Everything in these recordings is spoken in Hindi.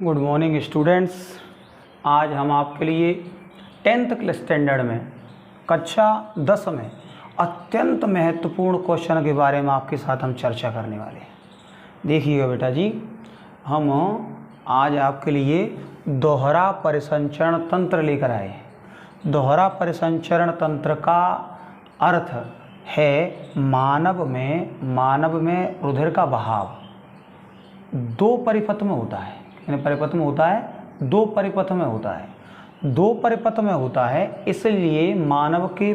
Good morning students. आज हम आपके लिए 10th क्लास स्टैंडर्ड में कक्षा 10 में अत्यंत महत्वपूर्ण क्वेश्चन के बारे में आपके साथ हम चर्चा करने वाले हैं। देखिएगा बेटा जी, हम आज आपके लिए दोहरा परिसंचरण तंत्र लेकर आए हैं। दोहरा परिसंचरण तंत्र का अर्थ है मानव में रुधिर का बहाव दो परिपथ में होता है। परिपथ में होता है, दो परिपथ में होता है। दो परिपथ में होता है, इसलिए मानव के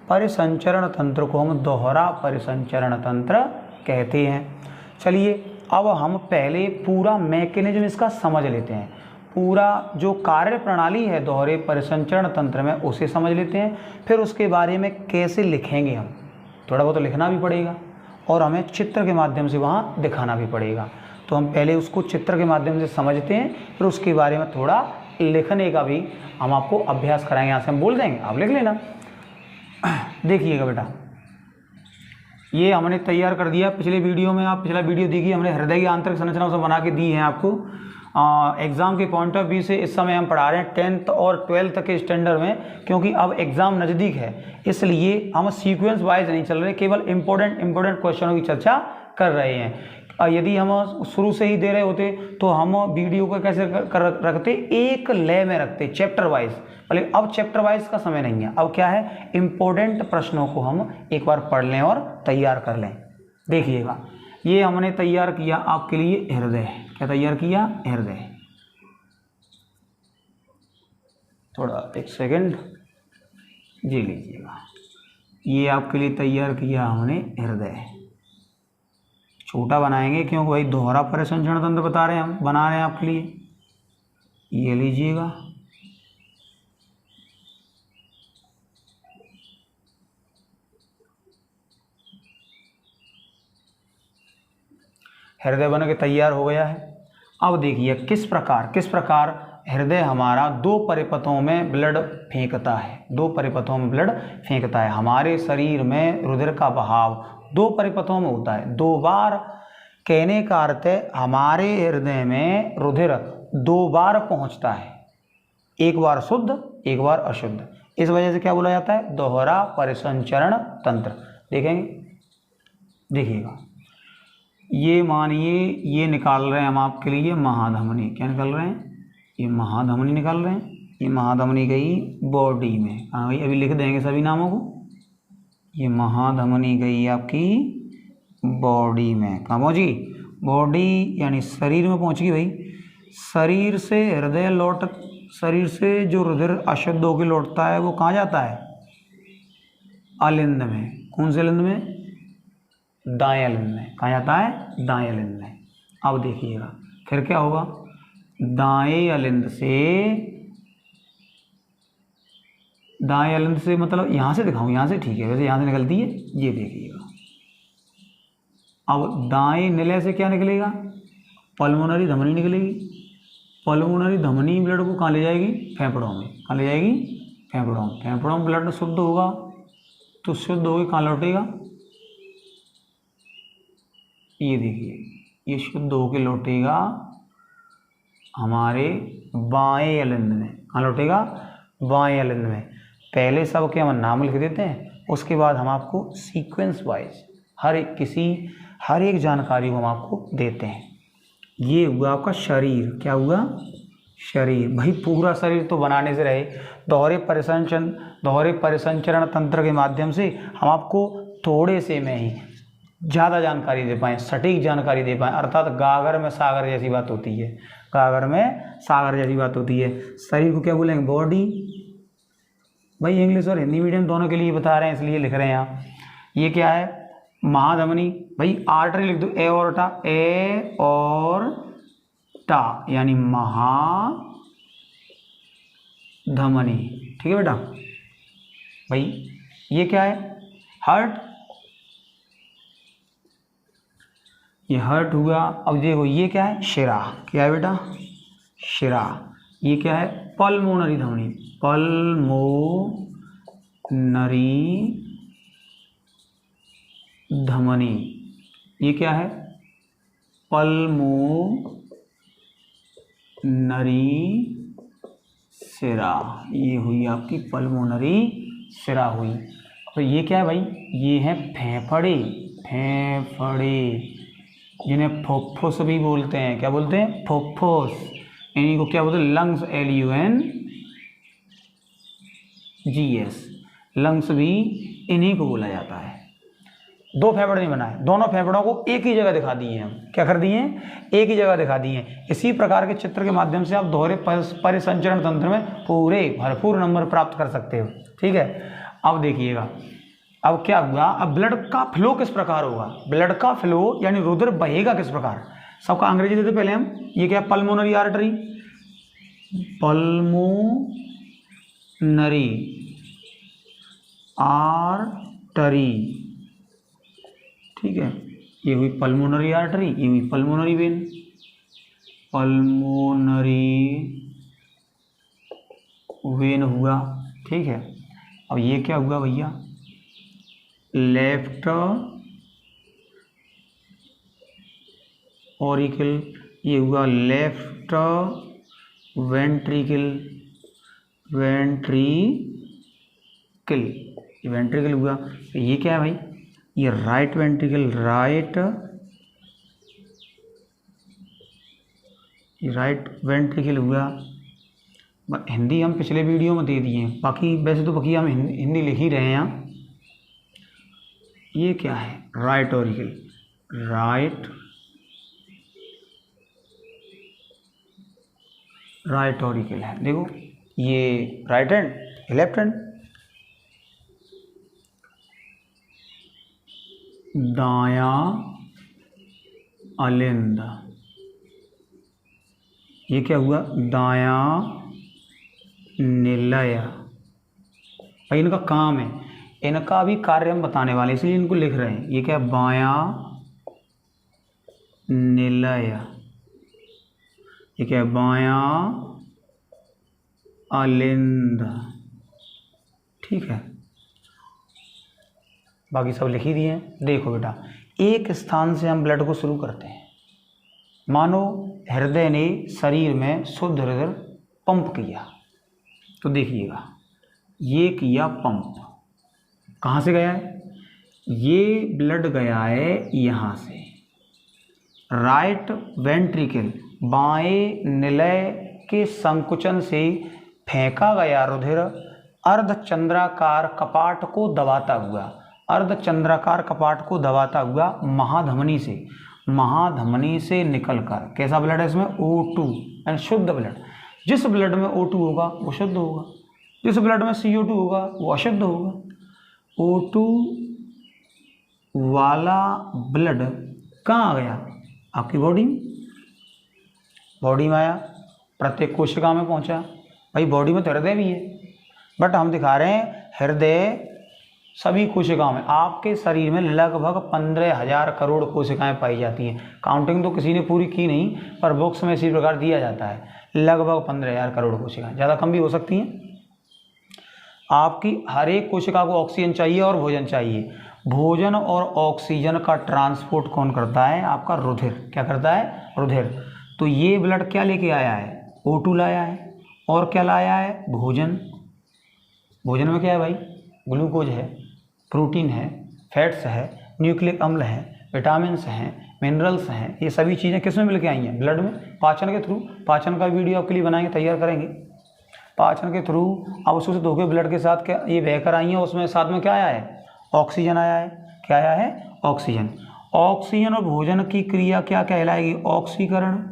परिसंचरण तंत्र को हम दोहरा परिसंचरण तंत्र कहते हैं। चलिए अब हम पहले पूरा मैकेनिज्म इसका समझ लेते हैं। पूरा जो कार्य प्रणाली है दोहरे परिसंचरण तंत्र में उसे समझ लेते हैं। फिर उसके बारे में कैसे लिखेंगे, हम थोड़ा बहुत लिखना भी पड़ेगा और हमें चित्र के माध्यम से वहाँ दिखाना भी पड़ेगा। तो हम पहले उसको चित्र के माध्यम से समझते हैं, फिर उसके बारे में थोड़ा लिखने का भी हम आपको अभ्यास कराएंगे। यहाँ से हम बोल देंगे, आप लिख लेना। देखिएगा बेटा, ये हमने तैयार कर दिया पिछले वीडियो में। आप पिछला वीडियो देखिए, हमने हृदय की आंतरिक संरचना से बना के दी है आपको। एग्ज़ाम के पॉइंट ऑफ व्यू से इस समय हम पढ़ा रहे हैं 10th और 12th के स्टैंडर्ड में, क्योंकि अब एग्ज़ाम नज़दीक है, इसलिए हम सीक्वेंस वाइज नहीं चल रहे, केवल इम्पोर्टेंट क्वेश्चनों की चर्चा कर रहे हैं। यदि हम शुरू से ही दे रहे होते तो हम वीडियो को कैसे रखते, एक लय में रखते, चैप्टर वाइज। भले अब चैप्टर वाइज का समय नहीं है, अब क्या है, इम्पोर्टेंट प्रश्नों को हम एक बार पढ़ लें और तैयार कर लें। देखिएगा, ये हमने तैयार किया आपके लिए हृदय। क्या तैयार किया? हृदय। थोड़ा एक सेकंड जी लीजिएगा। ये आपके लिए तैयार किया हमने हृदय। छोटा बनाएंगे क्योंकि भाई दोहरा परिसंचरण तंत्र बता रहे हैं, हम बना रहे हैं आपके लिए। ये लीजिएगा, हृदय बन के तैयार हो गया है। अब देखिए किस प्रकार हृदय हमारा दो परिपथों में ब्लड फेंकता है। दो परिपथों में ब्लड फेंकता है। हमारे शरीर में रुधिर का बहाव दो परिपथों में होता है, दो बार। कहने का अर्थ है हमारे हृदय में रुधिर दो बार पहुंचता है, एक बार शुद्ध एक बार अशुद्ध। इस वजह से क्या बोला जाता है? दोहरा परिसंचरण तंत्र। देखेंगे, देखिएगा, ये मानिए ये निकाल रहे हैं हम आपके लिए महाधमनी। क्या निकाल रहे हैं? ये महाधमनी निकाल रहे हैं। ये महाधमनी गई बॉडी में। हाँ भाई, अभी लिख देंगे सभी नामों को। ये महाधमनी गई आपकी बॉडी में। कहाँ पहुँची? बॉडी यानी शरीर में पहुँच गई भाई। शरीर से हृदय शरीर से जो रुधिर अशुद्ध होकर लौटता है वो कहाँ जाता है? अलिंद में। कौन से अलिंद में? दाएं अलिंद में। कहाँ जाता है? दाएं अलिंद में। अब देखिएगा फिर क्या होगा, दाएं अलिंद से मतलब यहाँ से दिखाऊं, यहाँ से ठीक है, वैसे यहाँ से निकलती है। ये देखिएगा, अब दाएं निलय से क्या निकलेगा? पल्मोनरी धमनी निकलेगी। पल्मोनरी धमनी ब्लड को कहाँ ले जाएगी? फेफड़ों में। कहाँ ले जाएगी? फेफड़ों में। फेफड़ों में ब्लड शुद्ध होगा तो शुद्ध होकर कहाँ लौटेगा? ये देखिए, ये शुद्ध होकर लौटेगा हमारे बाएं अलिंद में। कहाँ लौटेगा? बाएं अलिंद में। पहले सब के हम नाम लिख देते हैं, उसके बाद हम आपको सीक्वेंस वाइज हर एक जानकारी को हम आपको देते हैं। ये हुआ आपका शरीर। क्या हुआ? शरीर। भाई पूरा शरीर तो बनाने से रहे, दोहरे परिसंचरण तंत्र के माध्यम से हम आपको थोड़े से में ही ज़्यादा जानकारी दे पाएँ, सटीक जानकारी दे पाएँ। अर्थात गागर में सागर जैसी बात होती है। गागर में सागर जैसी बात होती है। शरीर को क्या बोलेंगे? बॉडी। भाई इंग्लिश और हिंदी मीडियम दोनों के लिए बता रहे हैं, इसलिए लिख रहे हैं यहाँ। ये क्या है? महाधमनी। भाई आर्टरी लिख दो, एओर्टा। एओर्टा यानी महाधमनी। ठीक है बेटा। भाई ये क्या है? हार्ट। ये हार्ट हुआ। अब देखो ये क्या है? शिरा। क्या है बेटा? शिरा। ये क्या है? पल्मोनरी धमनी। पल्मोनरी धमनी। ये क्या है? पल्मोनरी सिरा, ये हुई आपकी पल्मोनरी सिरा हुई। तो ये क्या है भाई, ये है फेफड़े, जिन्हें फुफ्फुस भी बोलते हैं। क्या बोलते हैं? फुफ्फुस। इन्हीं को क्या बोलते हैं? लंग्स, LUNGS, लंग्स भी इन्हीं को बोला जाता है। दो फेफड़े नहीं बनाए, दोनों फेफड़ों को एक ही जगह दिखा दिए हम। क्या कर दिए? एक ही जगह दिखा दिए। इसी प्रकार के चित्र के माध्यम से आप दोहरे परिसंचरण तंत्र में पूरे भरपूर नंबर प्राप्त कर सकते हो। ठीक है, अब देखिएगा अब क्या हुआ। अब ब्लड का फ्लो किस प्रकार होगा? ब्लड का फ्लो यानी रुधिर बहेगा किस प्रकार? सबका अंग्रेजी देते पहले हम। ये क्या? Pulmonary artery, pulmonary artery. ठीक है, ये हुई पल्मोनरी आर्टरी, ये हुई पल्मोनरी वेन। पल्मोनरी वेन हुआ। ठीक है, अब ये क्या हुआ भैया? लेफ्ट ऑरिकल, ये हुआ लेफ्ट वेंट्रिकल, ये वेंट्रिकल हुआ। तो ये क्या है भाई? ये राइट वेंट्रिकल, राइट वेंट्रिकल हुआ। हिंदी हम पिछले वीडियो में दे दिए हैं, बाकी वैसे तो बाकी हम हिंदी लिख ही रहे हैं यहाँ। ये क्या है? राइट ऑरिकल, राइट ऑरिकल है। देखो ये राइट हैंड, लेफ्ट हैंड, दाया अलिंद। ये क्या हुआ? दाया निलय। भाई इनका काम है, इनका भी कार्य हम बताने वाले, इसलिए इनको लिख रहे हैं। ये क्या? बाया निलय। ये क्या? बाया अलिंद। ठीक है, बाकी सब लिख ही दिए हैं। देखो बेटा, एक स्थान से हम ब्लड को शुरू करते हैं। मानो हृदय ने शरीर में शुद्ध रुधिर पंप किया, तो देखिएगा ये किया पंप। कहाँ से गया है? ये ब्लड गया है यहाँ से, राइट वेंट्रिकल, बाएं निलय के संकुचन से फेंका गया रुधिर अर्धचंद्राकार कपाट को दबाता हुआ, अर्धचंद्राकार कपाट को दबाता हुआ महाधमनी से निकलकर, कैसा ब्लड है इसमें? O2 यानी शुद्ध ब्लड। जिस ब्लड में O2 होगा वो शुद्ध होगा, जिस ब्लड में CO2 होगा वो अशुद्ध होगा। O2 वाला ब्लड कहाँ आ गया? आपकी बॉडी में आया, प्रत्येक कोशिका में पहुंचा। भाई बॉडी में तो हृदय भी है, बट हम दिखा रहे हैं हृदय सभी कोशिकाओं में। आपके शरीर में लगभग 15,000 करोड़ कोशिकाएं पाई जाती हैं। काउंटिंग तो किसी ने पूरी की नहीं, पर बॉक्स में इसी प्रकार दिया जाता है, लगभग 15,000 करोड़ कोशिकाएं, ज़्यादा कम भी हो सकती हैं। आपकी हर एक कोशिका को ऑक्सीजन चाहिए और भोजन चाहिए। भोजन और ऑक्सीजन का ट्रांसपोर्ट कौन करता है? आपका रुधिर। क्या करता है? रुधिर। तो ये ब्लड क्या लेके आया है? O2 लाया है, और क्या लाया है? भोजन। भोजन में क्या है भाई? ग्लूकोज है, प्रोटीन है, फैट्स है, न्यूक्लिक अम्ल है, विटामिन्स हैं, मिनरल्स हैं। ये सभी चीज़ें किस में मिल के आई हैं? ब्लड में, पाचन के थ्रू। पाचन का वीडियो आपके लिए बनाएंगे, तैयार करेंगे। पाचन के थ्रू अब उसको धोके ब्लड के साथ क्या ये बहकर आई है, उसमें साथ में क्या आया है? ऑक्सीजन आया है। क्या आया है? ऑक्सीजन। ऑक्सीजन और भोजन की क्रिया क्या कहलाएगी? ऑक्सीकरण।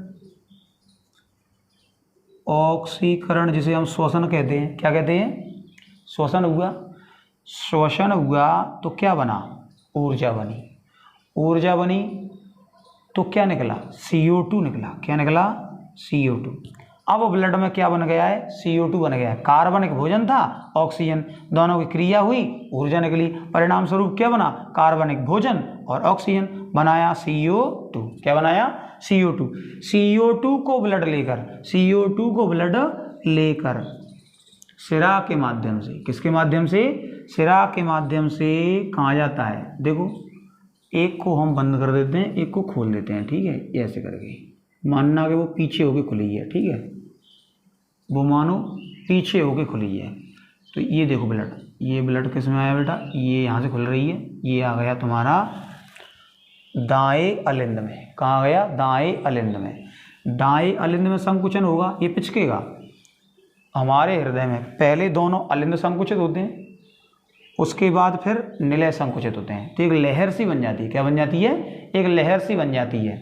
ऑक्सीकरण जिसे हम श्वसन कहते हैं। क्या कहते हैं? श्वसन हुआ। श्वसन हुआ तो क्या बना? ऊर्जा बनी। ऊर्जा बनी तो क्या निकला? CO2 निकला। क्या निकला? CO2। अब ब्लड में क्या बन गया है? CO2 बन गया है। कार्बनिक भोजन था, ऑक्सीजन, दोनों की क्रिया हुई, ऊर्जा निकली। परिणाम स्वरूप क्या बना? कार्बनिक भोजन और ऑक्सीजन, बनाया CO2। क्या बनाया? CO2। CO2 को ब्लड लेकर सिरा के माध्यम से, किसके माध्यम से? सिरा के माध्यम से कहाँ जाता है? देखो, एक को हम बंद कर देते हैं, एक को खोल देते हैं। ठीक है, ऐसे करके मानना कि वो पीछे होके खुली है, ठीक है, वो मानो पीछे होके खुली है। तो ये देखो ब्लड, ये ब्लड किस में आया बेटा, ये यहाँ से खुल रही है, ये आ गया तुम्हारा दाएं अलिंद में। कहाँ आ गया, दाएं अलिंद में। दाएं अलिंद में संकुचन होगा, ये पिचकेगा। हमारे हृदय में पहले दोनों अलिंद संकुचित होते हैं, उसके बाद फिर निलय संकुचित होते हैं, तो एक लहर सी बन जाती है। क्या बन जाती है, एक लहर सी बन जाती है।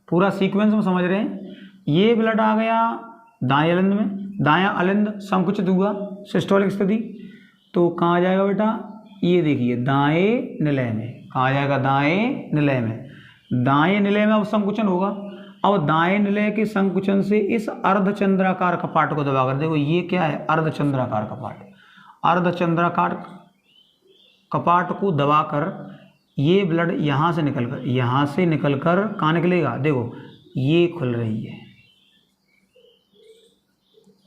पूरा सीक्वेंस में समझ रहे हैं। ये ब्लड आ गया दाएं अलिंद में, दायां अलिंद संकुचित हुआ सिस्टोलिक स्थिति, तो कहाँ आ जाएगा बेटा, ये देखिए दाएं निलय में। कहाँ आ जाएगा, दाएं निलय में। दाएं निलय में अब संकुचन होगा। अब दाएं निलय के संकुचन से इस अर्धचंद्राकार कपाट को दबाकर, देखो ये क्या है, अर्धचंद्राकार कपाट। अर्धचंद्राकार कपाट को दबाकर ये ब्लड यहाँ से निकलकर कहाँ निकलेगा, देखो ये खुल रही है,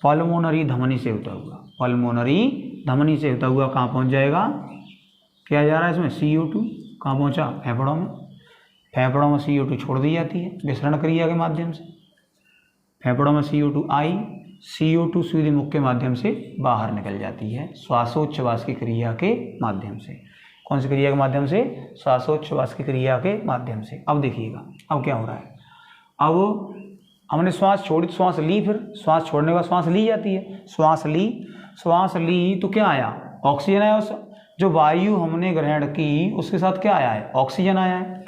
पल्मोनरी धमनी से होता हुआ, पल्मोनरी धमनी से होता हुआ कहाँ पहुँच जाएगा, क्या जा रहा है इसमें, CO2 कहाँ पहुँचा, फेफड़ों में। फेफड़ों में CO2 छोड़ दी जाती है विसरण क्रिया के माध्यम से। फेफड़ों में CO2 आई, CO2 सीधे मुख के माध्यम से बाहर निकल जाती है श्वासोच्छ्वास की क्रिया के माध्यम से। कौन सी क्रिया के माध्यम से, श्वासोच्छ्वास की क्रिया के माध्यम से। अब देखिएगा अब क्या हो रहा है, अब हमने श्वास छोड़ी, श्वास ली, फिर श्वास छोड़ने के बाद श्वास ली जाती है, श्वास ली तो क्या आया, ऑक्सीजन आया। उस जो वायु हमने ग्रहण की उसके साथ क्या आया है, ऑक्सीजन आया है।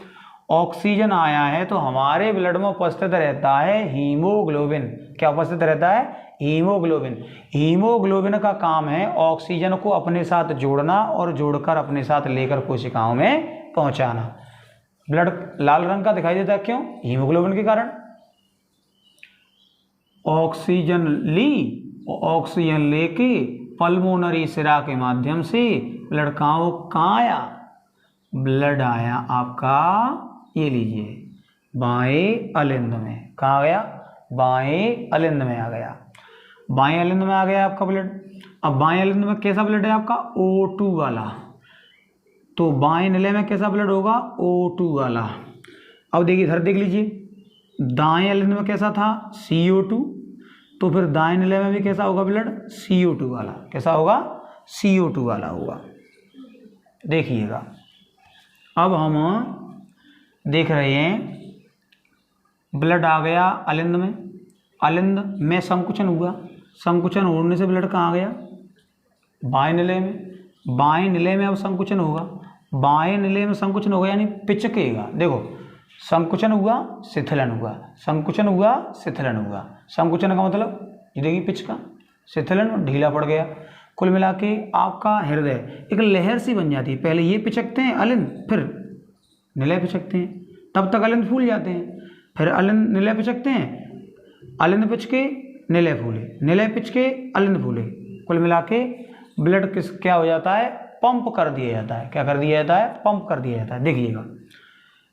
ऑक्सीजन आया है तो हमारे ब्लड में उपस्थित रहता है हीमोग्लोबिन। क्या उपस्थित रहता है, हीमोग्लोबिन। हीमोग्लोबिन का काम है ऑक्सीजन को अपने साथ जोड़ना और जोड़कर अपने साथ लेकर कोशिकाओं में पहुंचाना। ब्लड लाल रंग का दिखाई देता है, क्यों, हीमोग्लोबिन के कारण। ऑक्सीजन लेके पल्मोनरी सिरा के माध्यम से ब्लड कहाँ आया, ब्लड आया आपका, ये लीजिए बाएं अलिंद में। कहाँ गया, बाएं अलिंद में आ गया। बाएं अलिंद में आ गया आपका ब्लड। अब बाएं अलिंद में कैसा ब्लड है आपका, O2 वाला। तो बाएं निलय में कैसा ब्लड होगा, O2 वाला। अब देखिए इधर देख लीजिए, दाएं अलिंद में कैसा था, CO2, तो फिर दाएं निलय में भी कैसा होगा ब्लड, CO2 वाला। कैसा होगा, CO2 वाला होगा। देखिएगा अब हम देख रहे हैं, ब्लड आ गया अलिंद में, अलिंद में संकुचन हुआ, संकुचन होने से ब्लड कहाँ आ गया, बाएं निलय में। बाएं निलय में अब संकुचन होगा, बाएं निलय में संकुचन होगा यानी पिचकेगा। देखो संकुचन हुआ, शिथिलन हुआ, संकुचन हुआ, शिथिलन हुआ। संकुचन का मतलब ये देखिए पिच का, शिथिलन ढीला पड़ गया। कुल मिला के आपका हृदय एक लहर सी बन जाती है। पहले ये पिचकते हैं अलिंद, फिर निलय पिचकते हैं, तब तक अलिंद फूल जाते हैं, फिर अलिंद निलय पिचकते हैं, अलिंद पिच के निलय फूले, निलय पिच के अलिंद फूले। कुल मिला के ब्लड क्या हो जाता है, पंप कर दिया जाता है। क्या कर दिया जाता है, पंप कर दिया जाता है। देखिएगा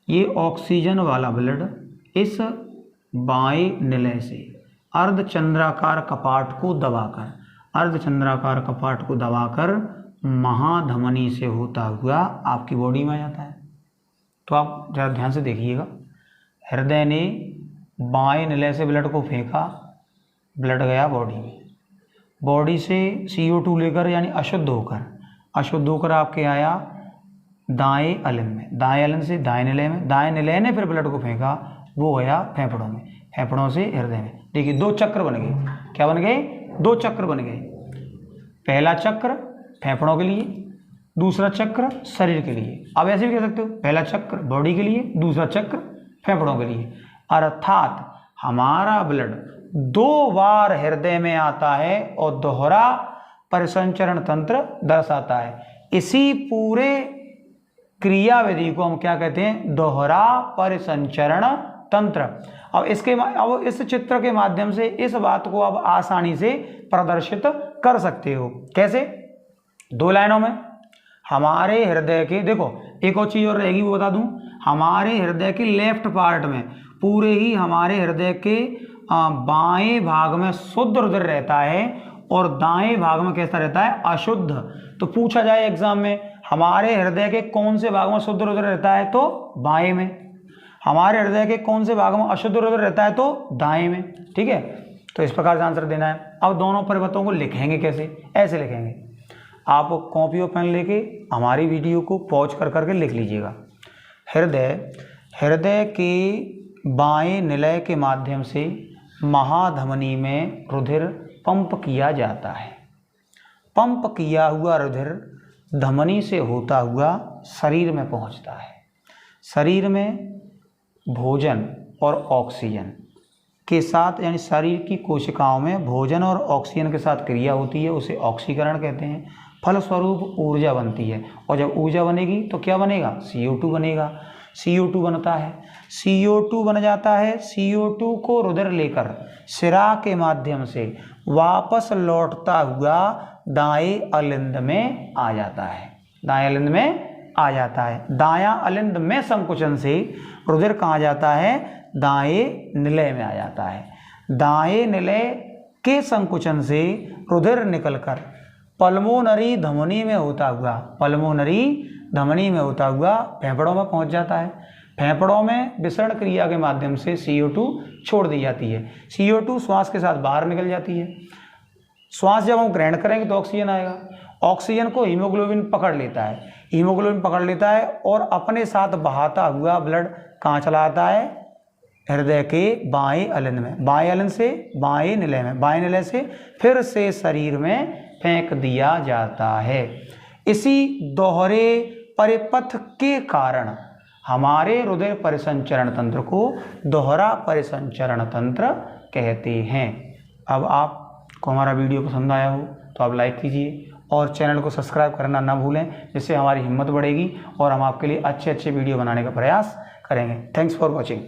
ये ऑक्सीजन वाला ब्लड इस बाएं निलय से अर्धचंद्राकार कपाट को दबाकर, अर्धचंद्राकार कपाट को दबाकर महाधमनी से होता हुआ आपकी बॉडी में आ जाता है। तो आप जरा ध्यान से देखिएगा, हृदय ने बाएं निलय से ब्लड को फेंका, ब्लड गया बॉडी में, बॉडी से CO2 लेकर यानी अशुद्ध होकर आपके आया दाएं अलिंद में, दाएं अलिंद से दाएं निलय में, दाएं निलय ने फिर ब्लड को फेंका, वो गया फेफड़ों में, फेफड़ों से हृदय में। देखिए 2 चक्र बन गए। क्या बन गए, 2 चक्र बन गए। पहला चक्र फेफड़ों के लिए, दूसरा चक्र शरीर के लिए। अब ऐसे भी कह सकते हो, पहला चक्र बॉडी के लिए, दूसरा चक्र फेफड़ों के लिए। अर्थात हमारा ब्लड 2 बार हृदय में आता है और दोहरा परिसंचरण तंत्र दर्शाता है। इसी पूरे क्रियाविधि को हम क्या कहते हैं, दोहरा परिसंचरण तंत्र। अब इस चित्र के माध्यम से इस बात को अब आसानी से प्रदर्शित कर सकते हो। कैसे, 2 लाइनों में। हमारे हृदय के, देखो एक और चीज और रहेगी वो बता दूं, हमारे हृदय के लेफ्ट पार्ट में पूरे ही हमारे हृदय के बाएं भाग में शुद्ध रुधिर रहता है और दाएं भाग में कैसा रहता है, अशुद्ध। तो पूछा जाए एग्जाम में, हमारे हृदय के कौन से भाग में शुद्ध रुधिर रहता है, तो बाएं में। हमारे हृदय के कौन से भाग में अशुद्ध रुधिर रहता है? तो दाएं में। ठीक है, तो इस प्रकार से आंसर देना है। अब दोनों परिपथों को लिखेंगे कैसे? ऐसे लिखेंगे, आप कॉपी और पेन लेके हमारी वीडियो को पॉज कर करके लिख लीजिएगा। हृदय के बाएं निलय के माध्यम से महाधमनी में रुधिर पंप किया जाता है। पंप किया हुआ रुधिर धमनी से होता हुआ शरीर में पहुंचता है। शरीर में भोजन और ऑक्सीजन के साथ, यानी शरीर की कोशिकाओं में भोजन और ऑक्सीजन के साथ क्रिया होती है, उसे ऑक्सीकरण कहते हैं। फलस्वरूप ऊर्जा बनती है, और जब ऊर्जा बनेगी तो क्या बनेगा? CO2 बनेगा। CO2 बनता है, CO2 बन जाता है। CO2 को रुधिर लेकर शिरा के माध्यम से वापस लौटता हुआ दाएं अलिंद में आ जाता है। दाएं अलिंद में आ जाता है। दायां अलिंद में संकुचन से रुधिर कहाँ जाता है? दाएं निलय में आ जाता है। दाएं निलय के संकुचन से रुधिर निकलकर पल्मोनरी धमनी में होता हुआ, पल्मोनरी धमनी में होता हुआ फेफड़ों में पहुंच जाता है। फेफड़ों में विसरण क्रिया के माध्यम से CO2 छोड़ दी जाती है। CO2 श्वास के साथ बाहर निकल जाती है। श्वास जब हम ग्रहण करेंगे तो ऑक्सीजन आएगा। ऑक्सीजन को हीमोग्लोबिन पकड़ लेता है। हीमोग्लोबिन पकड़ लेता है और अपने साथ बहाता हुआ ब्लड कहाँ चला आता है? हृदय के बाएं अलिंद में। बाएं अलिंद से बाएं निलय में, बाएं निलय से फिर से शरीर में फेंक दिया जाता है। इसी दोहरे परिपथ के कारण हमारे रुधिर परिसंचरण तंत्र को दोहरा परिसंचरण तंत्र कहते हैं। अब आपको हमारा वीडियो पसंद आया हो तो आप लाइक कीजिए और चैनल को सब्सक्राइब करना ना भूलें, जिससे हमारी हिम्मत बढ़ेगी और हम आपके लिए अच्छे वीडियो बनाने का प्रयास करेंगे। Thanks for watching.